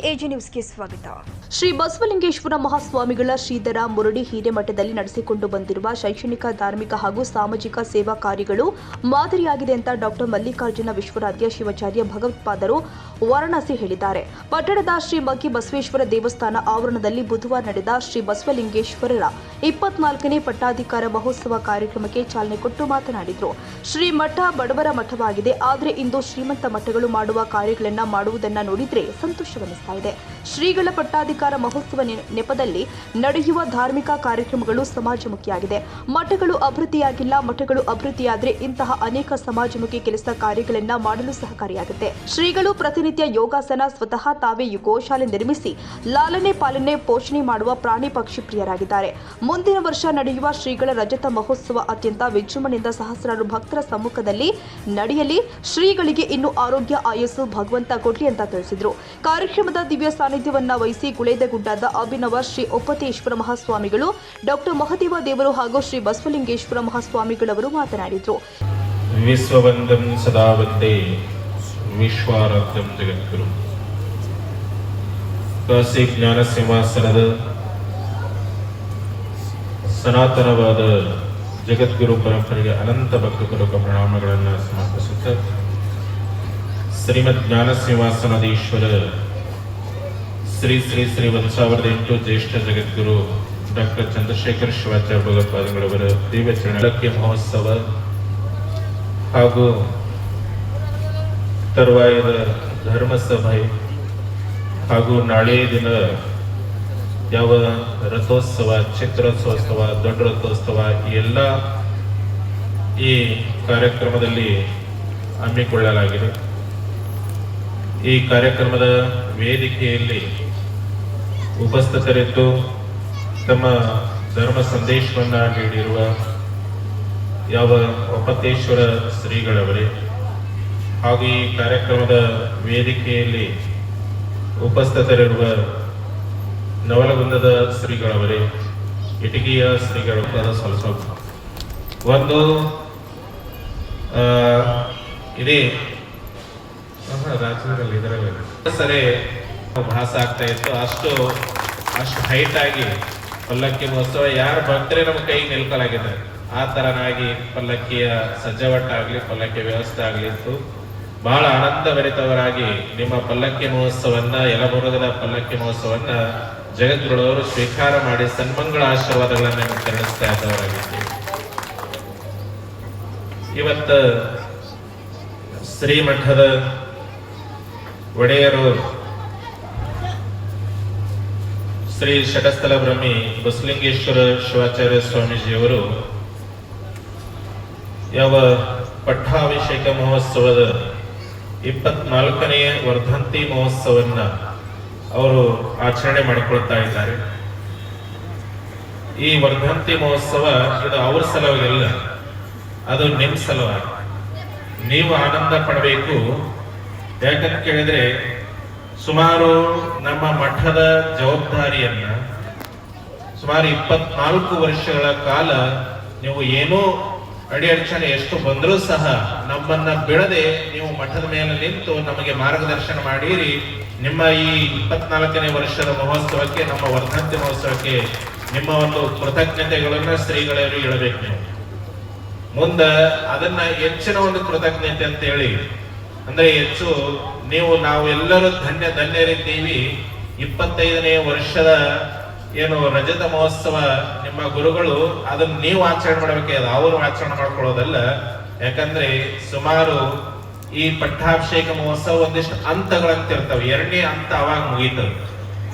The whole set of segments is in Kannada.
ಎಜಿ ನ್ಯೂಸ್ಗೆ ಸ್ವಾಗತ. ಶ್ರೀ ಬಸವಲಿಂಗೇಶ್ವರ ಮಹಾಸ್ವಾಮಿಗಳ ಶ್ರೀಧರ ಮುರಡಿ ಹಿರೇಮಠದಲ್ಲಿ ನಡೆಸಿಕೊಂಡು ಬಂದಿರುವ ಶೈಕ್ಷಣಿಕ, ಧಾರ್ಮಿಕ ಹಾಗೂ ಸಾಮಾಜಿಕ ಸೇವಾ ಕಾರ್ಯಗಳು ಮಾದರಿಯಾಗಿದೆ ಅಂತ ಡಾಕ್ಟರ್ ಮಲ್ಲಿಕಾರ್ಜುನ ವಿಶ್ವರಾಧ್ಯ ಶಿವಾಚಾರ್ಯ ಭಗವತ್ಪಾದರು ವಾರಣಾಸಿ ಹೇಳಿದ್ದಾರೆ. ಪಟ್ಟಣದ ಶ್ರೀ ಮಗ್ಗಿ ಬಸವೇಶ್ವರ ದೇವಸ್ಥಾನ ಆವರಣದಲ್ಲಿ ಬುಧವಾರ ನಡೆದ ಶ್ರೀ ಬಸವಲಿಂಗೇಶ್ವರರ 24ನೇ ಪಟ್ಟಾಧಿಕಾರ ಮಹೋತ್ಸವ ಕಾರ್ಯಕ್ರಮಕ್ಕೆ ಚಾಲನೆ ಕೊಟ್ಟು ಮಾತನಾಡಿದರು. ಶ್ರೀ ಮಠ ಬಡವರ ಮಠವಾಗಿದೆ, ಆದರೆ ಇಂದು ಶ್ರೀಮಂತ ಮಠಗಳು ಮಾಡುವ ಕಾರ್ಯಗಳನ್ನು ಮಾಡುವುದನ್ನು ನೋಡಿದ್ರೆ ಸಂತೋಷವೆನಿಸ್ತಾ ಇದೆ. ಶ್ರೀಗಳ ಪಟ್ಟಾಧಿಕಾರ ಮಹೋತ್ಸವ ನೆಪದಲ್ಲಿ ನಡೆಯುವ ಧಾರ್ಮಿಕ ಕಾರ್ಯಕ್ರಮಗಳು ಸಮಾಜಮುಖಿಯಾಗಿದೆ. ಮಠಗಳು ಅಭಿವೃದ್ಧಿಯಾಗಿಲ್ಲ, ಮಠಗಳು ಅಭಿವೃದ್ಧಿಯಾದರೆ ಇಂತಹ ಅನೇಕ ಸಮಾಜಮುಖಿ ಕೆಲಸ ಕಾರ್ಯಗಳನ್ನು ಮಾಡಲು ಸಹಕಾರಿಯಾಗುತ್ತೆ. ಶ್ರೀಗಳು ಪ್ರತಿನಿತ್ಯ ಯೋಗಾಸನ, ಸ್ವತಃ ತಾವೇ ಗೋಶಾಲೆ ನಿರ್ಮಿಸಿ ಲಾಲನೆ ಪಾಲನೆ ಪೋಷಣೆ ಮಾಡುವ ಪ್ರಾಣಿ ಪಕ್ಷಿ ಪ್ರಿಯರಾಗಿದ್ದಾರೆ. ಮುಂದಿನ ವರ್ಷ ನಡೆಯುವ ಶ್ರೀಗಳ ರಜತ ಮಹೋತ್ಸವ ಅತ್ಯಂತ ವಿಜೃಂಭಣೆಯಿಂದ ಸಹಸ್ರಾರು ಭಕ್ತರ ಸಮ್ಮುಖದಲ್ಲಿ ನಡೆಯಲಿ. ಶ್ರೀಗಳಿಗೆ ಇನ್ನು ಆರೋಗ್ಯ, ಆಯಸ್ಸು ಭಗವಂತ ಕೊಡ್ಲಿ ಅಂತ ತಿಳಿಸಿದರು. ಕಾರ್ಯಕ್ರಮದ ದಿವ್ಯ ಸಾನ್ನಿಧ್ಯವನ್ನ ವಹಿಸಿ ಗುಳೇದಗುಡ್ಡದ ಅಭಿನವ ಶ್ರೀ ಒಪ್ಪತೇಶ್ವರ ಮಹಾಸ್ವಾಮಿಗಳು, ಡಾಕ್ಟರ್ ಮಹದೇವ ದೇವರು ಹಾಗೂ ಶ್ರೀ ಬಸವಲಿಂಗೇಶ್ವರ ಮಹಾಸ್ವಾಮಿಗಳವರು ಮಾತನಾಡಿದರು. ವಿಶ್ವವಂದಂ ಸದಾ ವಂದೇ ವಿಶ್ವಾರಾಧ್ಯಂ ಜಗದ್ಗುರು. ಕಾಶಿ ಜ್ಞಾನ ಸಿಂಹಾಸನದ ಸನಾತನವಾದ ಜಗದ್ಗುರು ಪರಂಪರೆಗೆ ಅನಂತ ಭಕ್ತಪೂರ್ವಕ ಪ್ರಣಾಮಗಳನ್ನು ಸಮರ್ಪಿಸುತ್ತ ಶ್ರೀಮದ್ ಜ್ಞಾನ ಸಿಂಹಾಸನಾಧೀಶ್ವರ ಶ್ರೀ ಶ್ರೀ ಶ್ರೀ 1008 ಜ್ಯೇಷ್ಠ ಜಗದ್ಗುರು ಡಾಕ್ಟರ್ ಚಂದ್ರಶೇಖರ ಶಿವಾಚಾರ್ಯ ಭಗವತ್ಪಾದಗಳವರ ದಿವ್ಯ ಚರಣಕ್ಕೆ ಮಹೋತ್ಸವ ಹಾಗೂ ತರುವಾಯದ ಧರ್ಮಸಭೆ ಹಾಗೂ ನಾಳೆ ದಿನ ಯಾವ ರಥೋತ್ಸವ, ಚಿತ್ರೋತ್ಸವ, ದೊಡ್ಡ ರಥೋತ್ಸವ ಎಲ್ಲ ಈ ಕಾರ್ಯಕ್ರಮದಲ್ಲಿ ಹಮ್ಮಿಕೊಳ್ಳಲಾಗಿದೆ. ಈ ಕಾರ್ಯಕ್ರಮದ ವೇದಿಕೆಯಲ್ಲಿ ಉಪಸ್ಥಿತರಿದ್ದು ತಮ್ಮ ಧರ್ಮ ಸಂದೇಶವನ್ನು ನೀಡಿರುವ ಯಾವ ಒಪ್ಪತೇಶ್ವರ ಶ್ರೀಗಳವರೇ ಹಾಗೂ ಈ ಕಾರ್ಯಕ್ರಮದ ವೇದಿಕೆಯಲ್ಲಿ ಉಪಸ್ಥಿತರಿರುವ ನವಲಗುಂದದ ಶ್ರೀಗಳವರೇ, ಇಟಗಿಯ ಶ್ರೀಗಳ ಸಲ್ಲಿಸೋದು ಒಂದು ಇದೇ ರಾಜ್ಯದಲ್ಲಿ ಇದರಲ್ಲಿ ಸರಿ ಭಾಸ ಆಗ್ತಾ ಇತ್ತು. ಅಷ್ಟು ಹೈಟ್ ಆಗಿ ಪಲ್ಲಕ್ಕಿ ಮಹೋತ್ಸವ ಯಾರು ಭಕ್ತರೇ ನಮ್ಮ ಕೈ ನಿಲ್ಕಲಾಗಿದೆ. ಆ ತರನಾಗಿ ಪಲ್ಲಕ್ಕಿಯ ಸಜ್ಜಾವಟ್ಟಾಗ್ಲಿ, ಪಲ್ಲಕ್ಕಿ ವ್ಯವಸ್ಥೆ ಆಗ್ಲಿತ್ತು. ಬಹಳ ಆನಂದಭರಿತವರಾಗಿ ನಿಮ್ಮ ಪಲ್ಲಕ್ಕಿ ಮಹೋತ್ಸವನ್ನ, ಯಲಬುರ್ಗದ ಪಲ್ಲಕ್ಕಿ ಮಹೋತ್ಸವನ್ನ ಜಗದ್ಗುರುವರು ಸ್ವೀಕಾರ ಮಾಡಿ ಸನ್ಮಂಗಳ ಆಶೀರ್ವಾದಗಳನ್ನು ಕರುಣಿಸ್ತಾ ಇದ್ದವರಾಗಿದ್ದೀವಿ. ಇವತ್ತು ಶ್ರೀಮಠದ ಒಡೆಯರು ಶ್ರೀ ಷಟಸ್ಥಲ ಬ್ರಹ್ಮಿ ಬಸವಲಿಂಗೇಶ್ವರ ಶಿವಾಚಾರ್ಯ ಸ್ವಾಮೀಜಿಯವರು ಯಾವ ಪಟ್ಟಾಭಿಷೇಕ ಮಹೋತ್ಸವದ 24ನೇ ವರ್ಧಂತಿ ಮಹೋತ್ಸವನ್ನ ಅವರು ಆಚರಣೆ ಮಾಡಿಕೊಳ್ತಾ ಇದ್ದಾರೆ. ಈ ವರ್ಧಂತಿ ಮಹೋತ್ಸವ ಇದು ಅವ್ರ ಸಲುವಾಗಿಲ್ಲ, ಅದು ನಿಮ್ಮ ಸಲುವಾಗಿ. ನೀವು ಆನಂದ ಪಡಬೇಕು. ಯಾಕಂತ ಕೇಳಿದ್ರೆ ಸುಮಾರು ನಮ್ಮ ಮಠದ ಜವಾಬ್ದಾರಿಯನ್ನ ಸುಮಾರು 24 ವರ್ಷಗಳ ಕಾಲ ನೀವು ಏನೋ ಅಡಚಣೆ ಎಷ್ಟು ಬಂದರೂ ಸಹ ನಮ್ಮನ್ನ ಬಿಡದೆ ನೀವು ಮಠದ ಮೇಲೆ ನಿಂತು ನಮಗೆ ಮಾರ್ಗದರ್ಶನ ಮಾಡಿರಿ. ನಿಮ್ಮ ಈ 24ನೇ ವರ್ಷದ ಮಹೋತ್ಸವಕ್ಕೆ, ನಮ್ಮ ವರ್ಧಂತಿ ಮಹೋತ್ಸವಕ್ಕೆ ನಿಮ್ಮ ಒಂದು ಕೃತಜ್ಞತೆಗಳನ್ನ ಶ್ರೀಗಳವರು ಹೇಳಬೇಕು. ನೀವು ಮುಂದೆ ಅದನ್ನ ಹೆಚ್ಚಿನ ಒಂದು ಕೃತಜ್ಞತೆ ಅಂತ ಹೇಳಿ, ಅಂದ್ರೆ ಹೆಚ್ಚು ನಾವು ಎಲ್ಲರೂ ಧನ್ಯರಿದ್ದೀವಿ. 25ನೇ ವರ್ಷದ ಏನು ರಜತ ಮಹೋತ್ಸವ ನಿಮ್ಮ ಗುರುಗಳು ಅದನ್ನ ನೀವು ಆಚರಣೆ ಮಾಡಬೇಕಾದ, ಅವರು ಆಚರಣೆ ಮಾಡ್ಕೊಳ್ಳೋದಲ್ಲ. ಯಾಕಂದ್ರೆ ಸುಮಾರು ಈ ಪಟ್ಟಾಭಿಷೇಕ ಮಹೋತ್ಸವ ಒಂದಿಷ್ಟು ಹಂತಗಳಂತ ಇರ್ತವೆ. 2ನೇ ಹಂತ ಅವಾಗ ಮುಗೀತದೆ.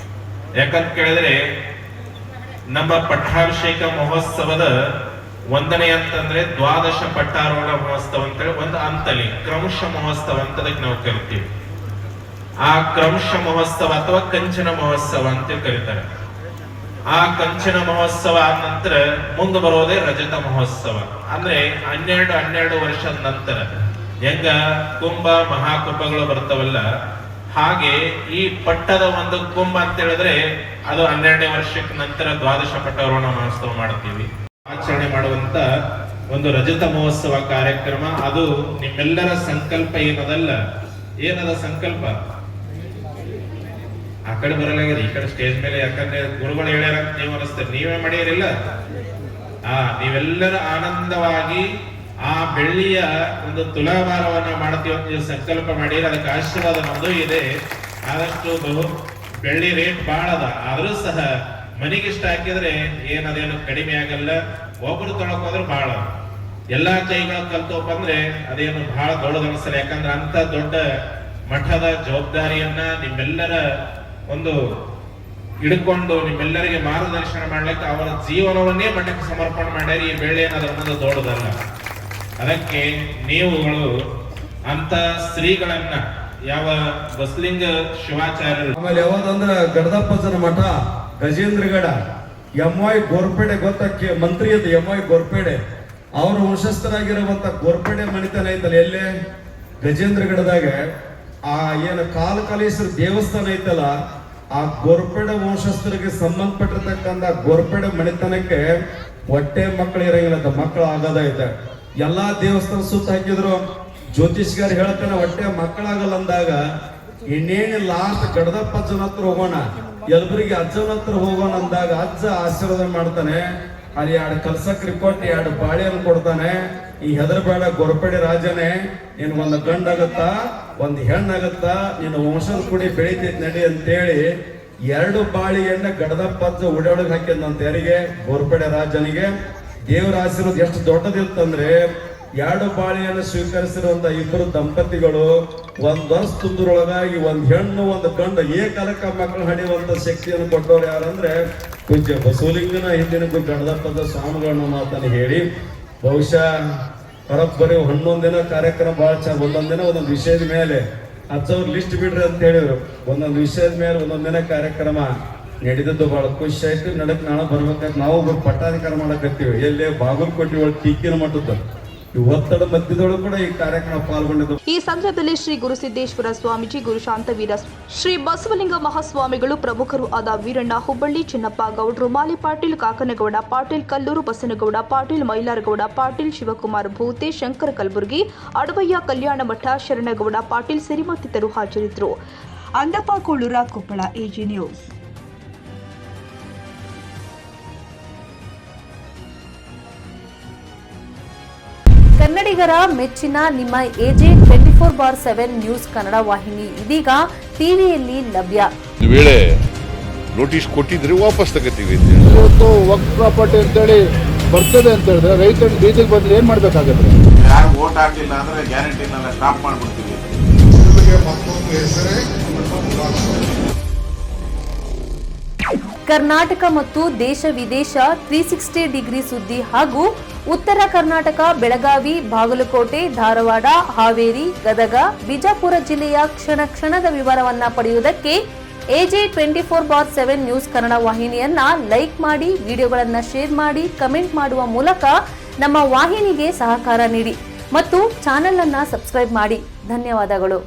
ಯಾಕಂತ ಕೇಳಿದ್ರೆ ನಮ್ಮ ಪಟ್ಟಾಭಿಷೇಕ ಮಹೋತ್ಸವದ 1ನೇ ಅಂತಂದ್ರೆ ದ್ವಾದಶ ಪಟ್ಟಾರೋಹಣ ಮಹೋತ್ಸವ ಅಂತೇಳಿ ಒಂದು ಹಂತಲಿ ಕ್ರಮಶ ಮಹೋತ್ಸವ ಅಂತದಕ್ಕೆ ನಾವು ಕರಿತೀವಿ. ಆ ಕ್ರಮಶ ಮಹೋತ್ಸವ ಅಥವಾ ಕಂಚನ ಮಹೋತ್ಸವ ಅಂತ ಕರೀತಾರೆ. ಆ ಕಂಚನ ಮಹೋತ್ಸವ ಆದ ನಂತರ ಮುಂದೆ ಬರೋದೇ ರಜತ ಮಹೋತ್ಸವ. ಅಂದ್ರೆ 12 ವರ್ಷದ ನಂತರ ಹೆಂಗ ಕುಂಭ ಮಹಾಕುಂಭಗಳು ಬರ್ತಾವಲ್ಲ, ಹಾಗೆ ಈ ಪಟ್ಟದ ಒಂದು ಕುಂಭ ಅಂತ ಹೇಳಿದ್ರೆ ಅದು 12ನೇ ವರ್ಷಕ್ಕೆ ನಂತರ ದ್ವಾದಶ ಪಟ್ಟಾರೋಹಣ ಮಹೋತ್ಸವ ಮಾಡ್ತೀವಿ. ಆಚರಣೆ ಮಾಡುವಂತ ಒಂದು ರಜತ ಮಹೋತ್ಸವ ಕಾರ್ಯಕ್ರಮ. ಅದು ನಿಮ್ಮೆಲ್ಲರ ಸಂಕಲ್ಪ ಏನದ ಸಂಕಲ್ಪ ಆ ಕಡೆ ಬರಲಾಗಿದೆ, ಈ ಕಡೆ ಸ್ಟೇಜ್ ಮೇಲೆ. ಯಾಕಂದ್ರೆ ಗುರುಗಳು ಹೇಳ್ಯಾರ ಅಂತ ನೀವು ಅನಿಸ್ತೀರಿ, ನೀವೇ ಮಾಡಿಯರಿಲ್ಲ. ನೀವೆಲ್ಲರೂ ಆನಂದವಾಗಿ ಆ ಬೆಳ್ಳಿಯ ಒಂದು ತುಲಾಭಾರವನ್ನ ಮಾಡ್ತೀವಿ ಅಂತ ನೀವು ಸಂಕಲ್ಪ ಮಾಡಿ, ಅದಕ್ಕೆ ಆಶೀರ್ವಾದ ನಮ್ದು ಇದೆ. ಆದಷ್ಟು ಬೆಳ್ಳಿ ರೇಟ್ ಬಹಳ ಅದ, ಆದ್ರೂ ಸಹ ಮನೆಗೆ ಇಷ್ಟ ಹಾಕಿದ್ರೆ ಏನದೇನು ಕಡಿಮೆ ಆಗಲ್ಲ. ಒಬ್ರು ತೊಳಕ್ ಹೋದ್ರೆ ಬಹಳ, ಎಲ್ಲಾ ಕೈಗಳ ಕಲ್ತೋಪ ಅಂದ್ರೆ ಅದೇನು ಬಹಳ ದೊಡ್ಡದ ಅನ್ಸಲ್ಲ. ಯಾಕಂದ್ರೆ ಅಂತ ದೊಡ್ಡ ಮಠದ ಜವಾಬ್ದಾರಿಯನ್ನ ನಿಮ್ಮೆಲ್ಲರ ಒಂದು ಹಿಡ್ಕೊಂಡು ನಿಮ್ಮೆಲ್ಲರಿಗೆ ಮಾರ್ಗದರ್ಶನ ಮಾಡ್ಲಿಕ್ಕೆ ಅವರ ಜೀವನವನ್ನೇ ಮಠಕ್ಕೆ ಸಮರ್ಪಣೆ ಮಾಡ್ಯಾರ. ಈ ಬೆಳ್ಳಿ ಏನಾದ್ರ ಅನ್ನೋದು ದೊಡ್ಡದಲ್ಲ. ಅದಕ್ಕೆ ನೀವುಗಳು ಅಂತ ಸ್ತ್ರೀಗಳನ್ನ ಯಾವ ಬಸಲಿಂಗ ಶಿವಾಚಾರ್ಯರು, ಆಮೇಲೆ ಯಾವ್ದಂದ್ರ ಗಡದಪ್ಪಜನ ಮಠ ಗಜೇಂದ್ರಗಡ ಎಂ.ವೈ. ಗೋರ್ಪೇಡೆ ಗೊತ್ತಕ್ಕೆ ಮಂತ್ರಿ ಅಂತ ಎಂ.ವೈ. ಗೋರ್ಪೇಡೆ ಅವ್ರ ವಂಶಸ್ಥರಾಗಿರುವಂತ ಗೋರ್ಪೇಡೆ ಮಣಿತನ ಐತಲ್ಲ, ಎಲ್ಲೇ ಗಜೇಂದ್ರಗಡದಾಗ ಆ ಏನು ಕಾಲಕಾಲೇಶ್ವರ ದೇವಸ್ಥಾನ ಐತಲ್ಲ, ಆ ಗೋರ್ಪೇಡೆ ವಂಶಸ್ಥರಿಗೆ ಸಂಬಂಧಪಟ್ಟಿರ್ತಕ್ಕಂಥ ಗೋರ್ಪೇಡೆ ಮಣಿತನಕ್ಕೆ ಹೊಟ್ಟೆ ಮಕ್ಕಳು ಇರಂಗಿಲ್ಲ ಅಂತ, ಮಕ್ಕಳು ಆಗೋದೈತೆ. ಎಲ್ಲಾ ದೇವಸ್ಥಾನ ಸುತ್ತ ಹಾಕಿದ್ರು. ಜ್ಯೋತಿಷ್ಗಾರ ಹೇಳ್ತಾನೆ ಹೊಟ್ಟೆ ಮಕ್ಕಳಾಗಲ್ಲ ಅಂದಾಗ ಇನ್ನೇನು ಲಾಸ್ಟ್ ಗಡದಪ್ಪ ಅಜ್ಜನ ಹತ್ರ ಹೋಗೋಣ, ಯಲಬುರ್ಗಿ ಅಜ್ಜನ ಹತ್ರ ಹೋಗೋಣ ಅಂದಾಗ ಅಜ್ಜ ಆಶೀರ್ವಾದ ಮಾಡ್ತಾನೆ. ಅಲ್ಲಿ 2 ಕಲ್ಸಕ್ರಿ ಕೊಟ್ಟು 2 ಬಾಳೆಯನ್ನು ಕೊಡ್ತಾನೆ. ಈ ಹೆದರಬೇಡ ಗೋರ್ಪೇಡೆ ರಾಜನೇ, ನೀನ್ ಒಂದು ಗಂಡಾಗತ್ತಾ ಒಂದು ಹೆಣ್ಣಾಗತ್ತಾ, ನಿನ್ನ ವಂಶದ ಕೂಡಿ ಬೆಳಿತೈತಿ ನಡಿ ಅಂತೇಳಿ 2 ಬಾಳೆಯನ್ನ ಗಡದಪ್ಪ ಅಜ್ಜ ಉಡಾಡಕ್ ಹಾಕಿದಂತ ಯಾರಿಗೆ? ಗೋರ್ಪೇಡೆ ರಾಜನಿಗೆ. ದೇವರ ಆಶೀರ್ವಾದ ಎಷ್ಟು ದೊಡ್ಡದಿರ್ತಂದ್ರೆ 2 ಬಾಳೆಯನ್ನು ಸ್ವೀಕರಿಸಿರುವಂತ ಇಬ್ಬರು ದಂಪತಿಗಳು 1 ವರ್ಷ ತುಂಬಿದ್ರೊಳಗಾಗಿ 1 ಹೆಣ್ಣು 1 ಗಂಡು ಏಕಾಲಕ್ಕ ಮಕ್ಕಳು ಹಡಿಯುವಂತ ಶಕ್ತಿಯನ್ನು ಕೊಟ್ಟವ್ರು ಯಾರಂದ್ರೆ ಪೂಜ್ಯ ಬಸವಲಿಂಗನ ಹಿಂದಿನ ಗಡದಪ್ಪದ ಸ್ವಾಮಿಗಳನ್ನು ಮಾತನ್ನು ಹೇಳಿ, ಬಹುಶಃ ಬರೋಬ್ಬರಿ 11 ದಿನ ಕಾರ್ಯಕ್ರಮ ಬಹಳ ಚೆನ್ನಾಗಿ, ಒಂದೊಂದ್ ದಿನ ಒಂದೊಂದು ವಿಷಯದ ಮೇಲೆ ಅಜ್ಜವ್ರು ಲಿಸ್ಟ್ ಬಿಡ್ರಿ ಅಂತ ಹೇಳಿದ್ರು. ಒಂದೊಂದು ವಿಷಯದ ಮೇಲೆ ಒಂದೊಂದ್ ದಿನ ಕಾರ್ಯಕ್ರಮ ನಡೆದದ್ದು ಬಹಳ ಖುಷಿ ಆಯ್ತು. ನಡಕ್ ನಾಳೆ ಬರ್ಬೇಕಾದ್ರೆ ನಾವು ಒಬ್ಬರು ಪಟ್ಟಾಧಿಕಾರ ಮಾಡಕತ್ತೀವಿ, ಎಲ್ಲೇ ಬಾಗಲಕೋಟೆ ಒಳಗೆ ಟೀಕಿನ ಮಟ್ಟದ್ದು ಈ ಒತ್ತಡ ಮಧ್ಯದೊಳಗೆ ಕೂಡ ಈ ಕಾರ್ಯಕ್ರಮ ಪಾಲ್ಗೊಂಡಿದ್ದು. ಈ ಸಂದರ್ಭದಲ್ಲಿ ಶ್ರೀ ಗುರುಸಿದ್ದೇಶ್ವರ ಸ್ವಾಮೀಜಿ, ಗುರು ಶಾಂತವೀರ, ಶ್ರೀ ಬಸವಲಿಂಗ ಮಹಾಸ್ವಾಮಿಗಳು, ಪ್ರಮುಖರು ಆದ ವೀರಣ್ಣ ಹುಬ್ಬಳ್ಳಿ, ಚಿನ್ನಪ್ಪ ಗೌಡ್ರು, ಮಾಲಿ ಪಾಟೀಲ್, ಕಾಕನಗೌಡ ಪಾಟೀಲ್, ಕಲ್ಲೂರು ಬಸನಗೌಡ ಪಾಟೀಲ್, ಮೈಲಾರಗೌಡ ಪಾಟೀಲ್, ಶಿವಕುಮಾರ್ ಭೂತೆ, ಶಂಕರ ಕಲಬುರ್ಗಿ, ಅಡವಯ್ಯ ಕಲ್ಯಾಣ ಮಠ, ಶರಣಗೌಡ ಪಾಟೀಲ್ ಸೇರಿ ಮತ್ತಿತರರು ಹಾಜರಿದ್ದರು. Andappa Kollur, Koppal, AG news. ಕನ್ನಡಿಗರ ಮೆಚ್ಚಿನ ನಿಮ್ಮ ಎಜೆ 24/7 ನ್ಯೂಸ್ ಕನ್ನಡ ವಾಹಿನಿ ಇದೀಗ ಟಿವಿಯಲ್ಲಿ ಲಭ್ಯ. ಒಂದು ವೇಳೆ ನೋಟಿಸ್ ಕೊಟ್ಟಿದ್ರೆ ವಾಪಸ್ ತಗೋತೀವಿ. ಇವತ್ತು ವಕ್ಫ್ ಪ್ರಾಪರ್ಟಿ ಅಂತೇಳಿ ಬರ್ತದೆ ಅಂತ ಹೇಳಿದ್ರೆ ರೈತರು ಬೀದಿಗೆ ಬಂದ್ರೆ ಏನ್ ಮಾಡ್ಬೇಕಾಗತ್ತೆ? ಯಾರು ವೋಟ್ ಹಾಕಿಲ್ಲ ಅಂದ್ರೆ ಗ್ಯಾರಂಟಿನೆಲ್ಲ ಸ್ಟಾಪ್ ಮಾಡ್ಬಿಡ್ತೀವಿ. ಕರ್ನಾಟಕ ಮತ್ತು ದೇಶ ವಿದೇಶ 360 ಡಿಗ್ರಿ ಸುದ್ದಿ ಹಾಗೂ ಉತ್ತರ ಕರ್ನಾಟಕ, ಬೆಳಗಾವಿ, ಬಾಗಲಕೋಟೆ, ಧಾರವಾಡ, ಹಾವೇರಿ, ಗದಗ, ಬಿಜಾಪುರ ಜಿಲ್ಲೆಯ ಕ್ಷಣ ಕ್ಷಣದ ವಿವರವನ್ನ ಪಡೆಯುವುದಕ್ಕೆ ಎಜೆ 24/7 ನ್ಯೂಸ್ ಕನ್ನಡ ವಾಹಿನಿಯನ್ನ ಲೈಕ್ ಮಾಡಿ, ವಿಡಿಯೋಗಳನ್ನ ಶೇರ್ ಮಾಡಿ, ಕಮೆಂಟ್ ಮಾಡುವ ಮೂಲಕ ನಮ್ಮ ವಾಹಿನಿಗೆ ಸಹಕಾರ ನೀಡಿ ಮತ್ತು ಚಾನೆಲ್ ಅನ್ನ ಸಬ್ಸ್ಕ್ರೈಬ್ ಮಾಡಿ. ಧನ್ಯವಾದಗಳು.